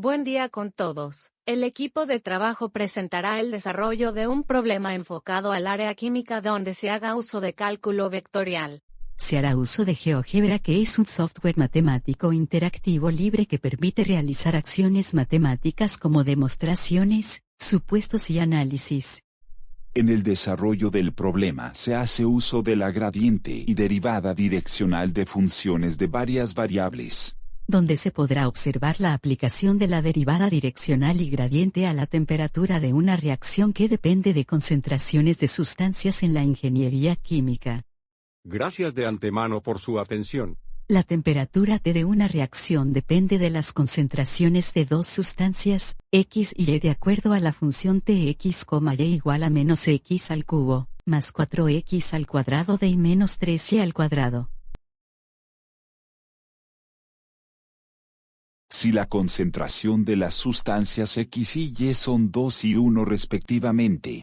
Buen día con todos. El equipo de trabajo presentará el desarrollo de un problema enfocado al área química donde se haga uso de cálculo vectorial. Se hará uso de GeoGebra, que es un software matemático interactivo libre que permite realizar acciones matemáticas como demostraciones, supuestos y análisis. En el desarrollo del problema se hace uso de la gradiente y derivada direccional de funciones de varias variables, donde se podrá observar la aplicación de la derivada direccional y gradiente a la temperatura de una reacción que depende de concentraciones de sustancias en la ingeniería química. Gracias de antemano por su atención. La temperatura T de una reacción depende de las concentraciones de dos sustancias, X y Y, de acuerdo a la función Tx, Y igual a menos X al cubo, más 4X al cuadrado de y menos 3Y al cuadrado. Si la concentración de las sustancias X y Y son 2 y 1 respectivamente,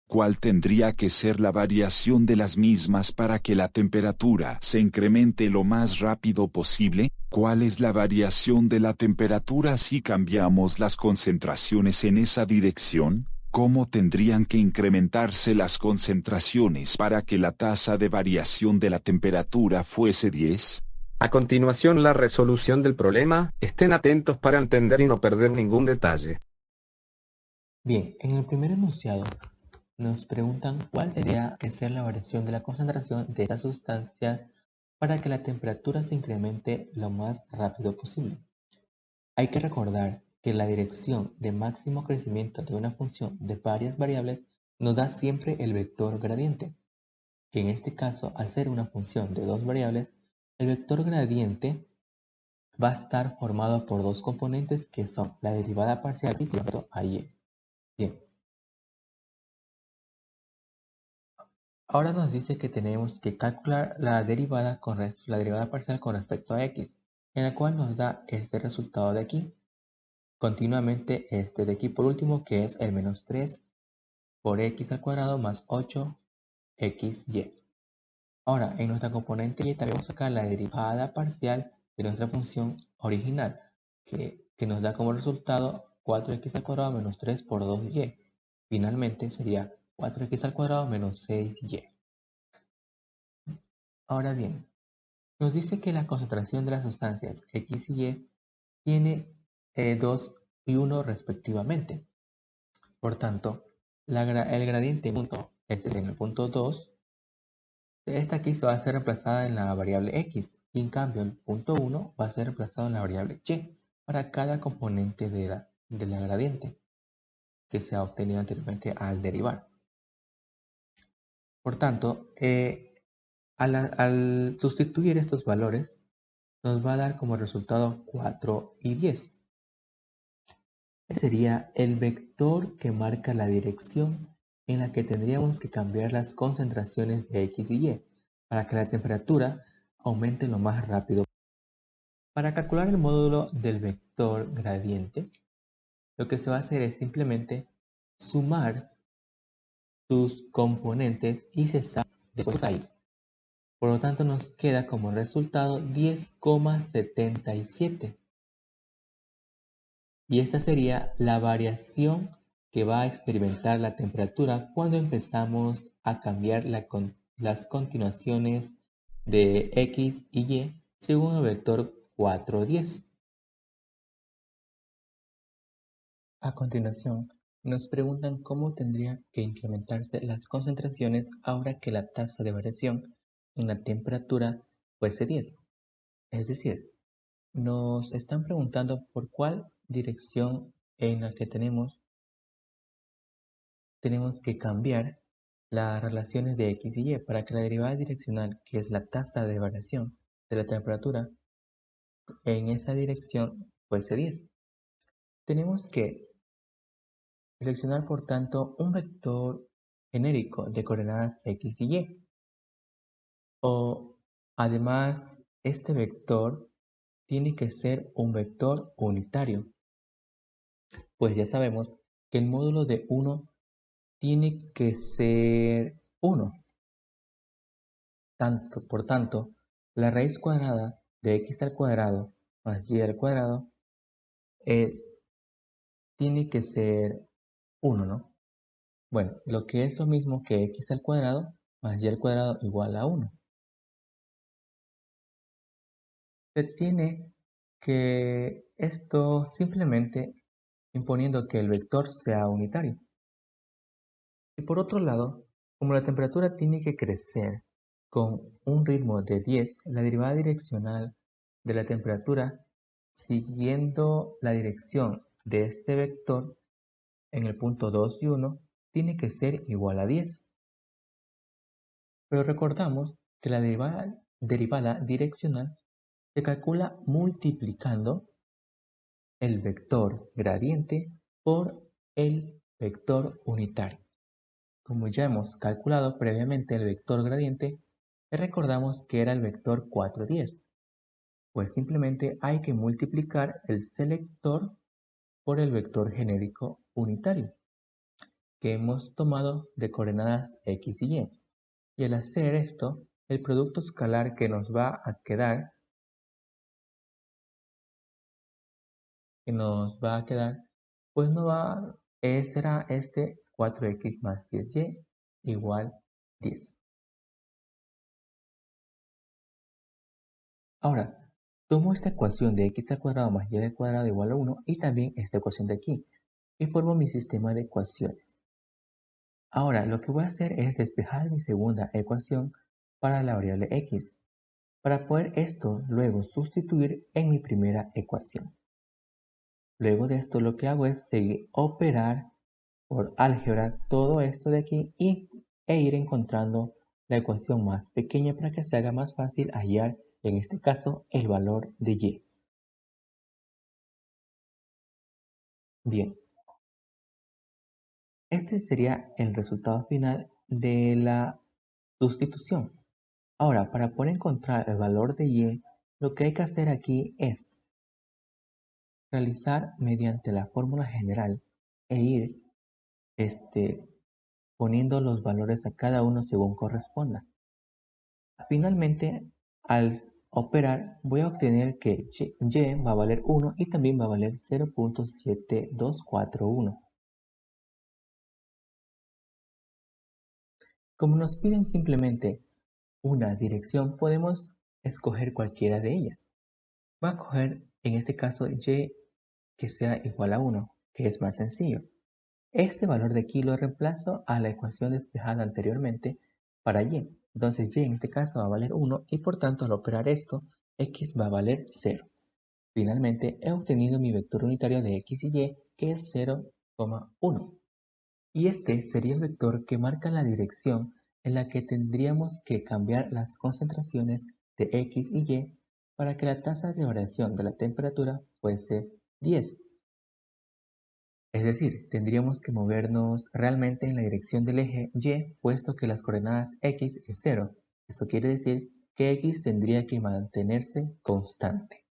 ¿cuál tendría que ser la variación de las mismas para que la temperatura se incremente lo más rápido posible? ¿Cuál es la variación de la temperatura si cambiamos las concentraciones en esa dirección? ¿Cómo tendrían que incrementarse las concentraciones para que la tasa de variación de la temperatura fuese 10? A continuación, la resolución del problema. Estén atentos para entender y no perder ningún detalle. Bien, en el primer enunciado nos preguntan cuál tendría que ser la variación de la concentración de estas sustancias para que la temperatura se incremente lo más rápido posible. Hay que recordar que la dirección de máximo crecimiento de una función de varias variables nos da siempre el vector gradiente, que en este caso, al ser una función de dos variables, el vector gradiente va a estar formado por dos componentes que son la derivada parcial y a y. Bien. Ahora nos dice que tenemos que calcular la derivada parcial con respecto a x, en la cual nos da este resultado de aquí, continuamente este de aquí por último, que es el menos 3 por x al cuadrado más 8xy. Ahora, en nuestra componente y también vamos a sacar la derivada parcial de nuestra función original, que nos da como resultado 4x al cuadrado menos 3 por 2y. Finalmente sería 4x al cuadrado menos 6y. Ahora bien, nos dice que la concentración de las sustancias X y Y tiene 2 y 1 respectivamente. Por tanto, el gradiente en el punto 2, esta aquí se va a ser reemplazada en la variable X, y en cambio el punto 1 va a ser reemplazado en la variable Y para cada componente de la gradiente que se ha obtenido anteriormente al derivar. Por tanto, al sustituir estos valores, nos va a dar como resultado 4 y 10. Este sería el vector que marca la dirección en la que tendríamos que cambiar las concentraciones de X y Y para que la temperatura aumente lo más rápido. Para calcular el módulo del vector gradiente, lo que se va a hacer es simplemente sumar sus componentes y cesar de raíz. Por lo tanto, nos queda como resultado 10,77. Y esta sería la variación que va a experimentar la temperatura cuando empezamos a cambiar las continuaciones de X y Y según el vector 410. A continuación, nos preguntan cómo tendrían que incrementarse las concentraciones ahora que la tasa de variación en la temperatura fuese 10. Es decir, nos están preguntando por cuál dirección en la que tenemos que cambiar las relaciones de X y Y para que la derivada direccional, que es la tasa de variación de la temperatura, en esa dirección fuese 10. Tenemos que seleccionar, por tanto, un vector genérico de coordenadas X y Y. Además, este vector tiene que ser un vector unitario, pues ya sabemos que el módulo de 1 tiene que ser 1. Por tanto, la raíz cuadrada de x al cuadrado más y al cuadrado tiene que ser 1, ¿no? Bueno, lo que es lo mismo que x al cuadrado más y al cuadrado igual a 1. Se tiene que esto simplemente imponiendo que el vector sea unitario. Y por otro lado, como la temperatura tiene que crecer con un ritmo de 10, la derivada direccional de la temperatura siguiendo la dirección de este vector en el punto 2 y 1 tiene que ser igual a 10. Pero recordamos que la derivada direccional se calcula multiplicando el vector gradiente por el vector unitario. Como ya hemos calculado previamente el vector gradiente, recordamos que era el vector 410. Pues simplemente hay que multiplicar el selector por el vector genérico unitario, que hemos tomado de coordenadas x y y. Y al hacer esto, el producto escalar que nos va a quedar, pues será este 4x más 10y igual 10. Ahora, tomo esta ecuación de x al cuadrado más y al cuadrado igual a 1 y también esta ecuación de aquí y formo mi sistema de ecuaciones. Ahora, lo que voy a hacer es despejar mi segunda ecuación para la variable x, para poder esto luego sustituir en mi primera ecuación. Luego de esto lo que hago es seguir operar por álgebra todo esto de aquí e ir encontrando la ecuación más pequeña para que se haga más fácil hallar, en este caso, el valor de y. Bien, este sería el resultado final de la sustitución. Ahora, para poder encontrar el valor de y, lo que hay que hacer aquí es realizar mediante la fórmula general e ir poniendo los valores a cada uno según corresponda. Finalmente, al operar, voy a obtener que y va a valer 1 y también va a valer 0.7241. Como nos piden simplemente una dirección, podemos escoger cualquiera de ellas. Voy a coger en este caso y que sea igual a 1, que es más sencillo. Este valor de aquí lo reemplazo a la ecuación despejada anteriormente para y. Entonces y en este caso va a valer 1 y por tanto al operar esto, x va a valer 0. Finalmente he obtenido mi vector unitario de x y y que es 0,1. Y este sería el vector que marca la dirección en la que tendríamos que cambiar las concentraciones de x y y para que la tasa de variación de la temperatura fuese 10. Es decir, tendríamos que movernos realmente en la dirección del eje y, puesto que las coordenadas x es 0. Eso quiere decir que x tendría que mantenerse constante.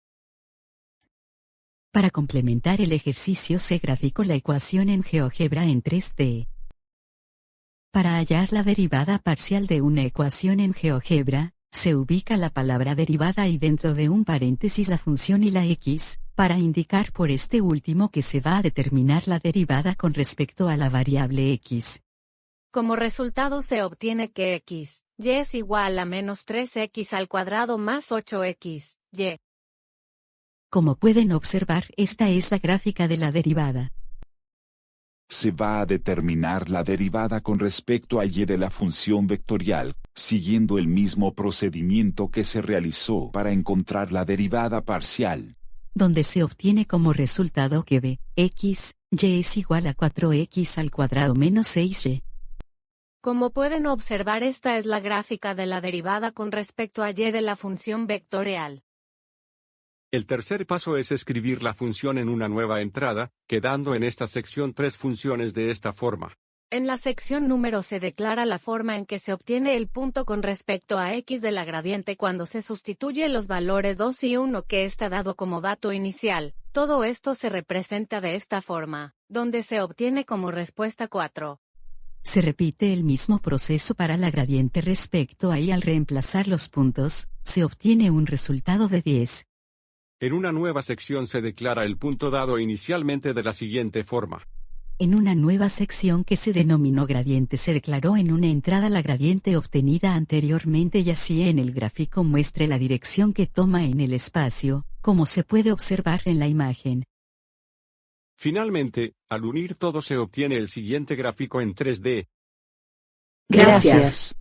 Para complementar el ejercicio se graficó la ecuación en GeoGebra en 3D. Para hallar la derivada parcial de una ecuación en GeoGebra, se ubica la palabra derivada y dentro de un paréntesis la función y la x, para indicar por este último que se va a determinar la derivada con respecto a la variable x. Como resultado se obtiene que x, y es igual a menos 3x al cuadrado más 8x, y. Como pueden observar, esta es la gráfica de la derivada. Se va a determinar la derivada con respecto a y de la función vectorial, siguiendo el mismo procedimiento que se realizó para encontrar la derivada parcial, donde se obtiene como resultado que b, x, y es igual a 4x al cuadrado menos 6y. Como pueden observar, esta es la gráfica de la derivada con respecto a y de la función vectorial. El tercer paso es escribir la función en una nueva entrada, quedando en esta sección 3 funciones de esta forma. En la sección número se declara la forma en que se obtiene el punto con respecto a x de la gradiente cuando se sustituye los valores 2 y 1 que está dado como dato inicial. Todo esto se representa de esta forma, donde se obtiene como respuesta 4. Se repite el mismo proceso para la gradiente respecto a y al reemplazar los puntos, se obtiene un resultado de 10. En una nueva sección se declara el punto dado inicialmente de la siguiente forma. En una nueva sección que se denominó gradiente se declaró en una entrada la gradiente obtenida anteriormente y así en el gráfico muestre la dirección que toma en el espacio, como se puede observar en la imagen. Finalmente, al unir todo se obtiene el siguiente gráfico en 3D. Gracias.